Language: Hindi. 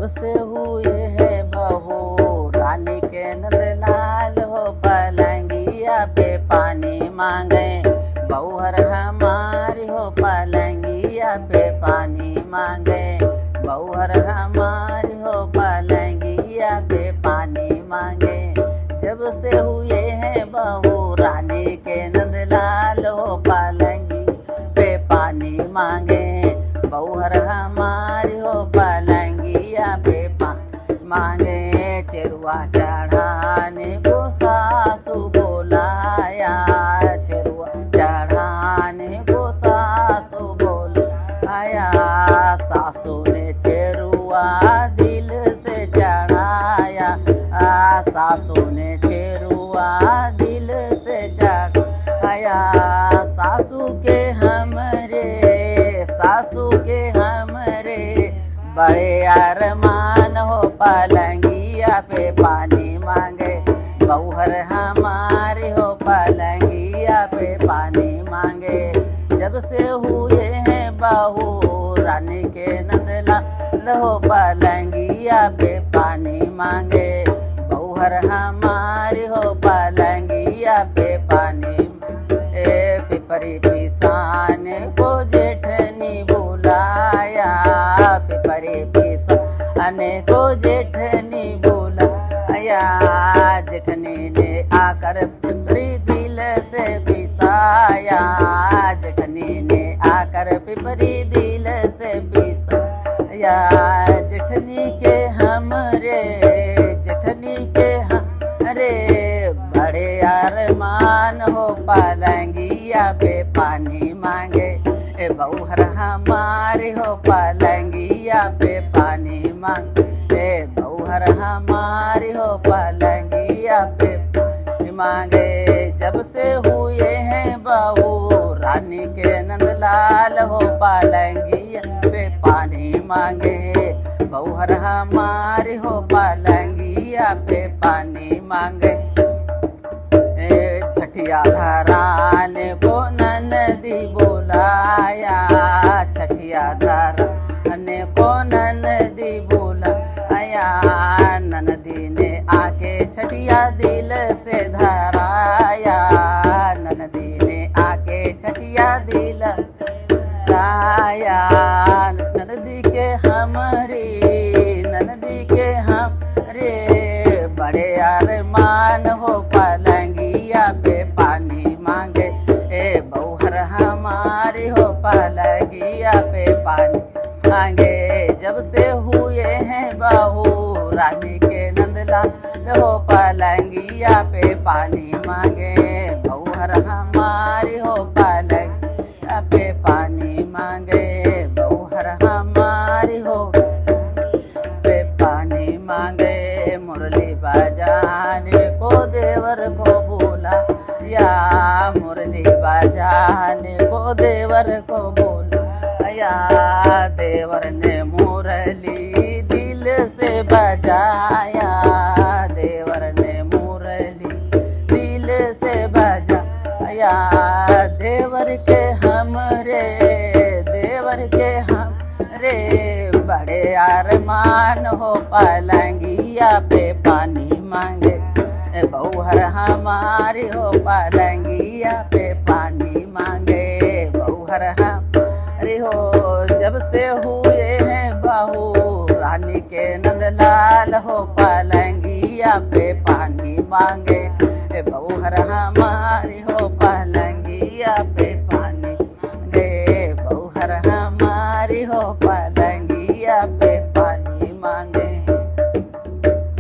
से हुए है बहू रानी के नंदलाल हो, पलंगिया पे पानी मांगे बहूहर हमारी हो, पलंगिया पे पानी मांगे बहूहर हमारी हो, पलंगिया पे पानी मांगे। जब से हुए हैं बहू रानी के नंदलाल हो, पलंगी पे पानी मांगे बहूहर हमारी हो, पलंगिया पे पानी मांगे। चेरुआ चढ़ाने को सासू बोलाया, चेरुआ चढ़ाने को सासू बोलाया, सासू ने चेरुआ दिल से चढ़ाया, सासू ने चेरुआ दिल से चढ़ाया। सासू के हमरे बड़े अरमान हो, पलंगिया पे पानी मांगे बहूहर हमारी हो, पलंगिया पे पानी मांगे। जब से हुए हैं बहू रानी के नंदलाल हो, पलंगिया पे पानी मांगे बहूहर हमारी हो, पलंगिया पे पानी। पिपरी पिसाने को जेठनी बुलाया, पिपरी पिसाने को जेठनी बुलाया, जेठनी ने आकर पिपरी दिल से पिसाया, जेठनी ने आकर पिपरी दिल से पिसाया। जेठनी के हमरे बड़े अरमान हो, पलंगिया पे पानी मांगे बहूहर हमारी हो, पलंगिया पे पानी मांगे बहूहर हमारी हो, पलंगिया पे पानी मांगे। जब से हुए हैं बहू रानी के नंदलाल हो, पलंगिया पे पानी मांगे बहूहर हमारी हो, पलंगिया पे पानी मांगे। छठिया धराने को ननदी बुलाया, छठिया धराने को ननदी बुलाया, ननदी ने आके छठिया दिल से धराया, ननदी ने आके छठिया दिल धराया। ननदी के हमरे बड़े अरमान हो, पलंगिया पे पानी मांगे बहूहर हमारी हो, पलंगिया पे पानी मांगे। जब से हुए हैं बहू रानी के नंदलाल हो, पलंगिया पे पानी मांगे बहूहर हमारी हो, पलंगिया पे पानी मांगे बहूहर हमारी हो, पे पानी मांगे। मुरली बजाने को देवर को बोला, या मुरली बजाने को देवर को बोला, या देवर ने मुरली दिल से बजाया, देवर ने मुरली दिल से बजाया। देवर के हमरे बड़े अरमान हो, पलंगिया पे पानी मांगे बहूहर हमारी हो, पलंगिया पे पानी मांगे बहूहर हमारी हो। जब से हुए हैं बहू रानी के नंदलाल हो, पलंगिया पे पानी मांगे बहूहर हमारी हो, पलंगिया पे पानी मांगे बहूहर हमारी हो, पलंगिया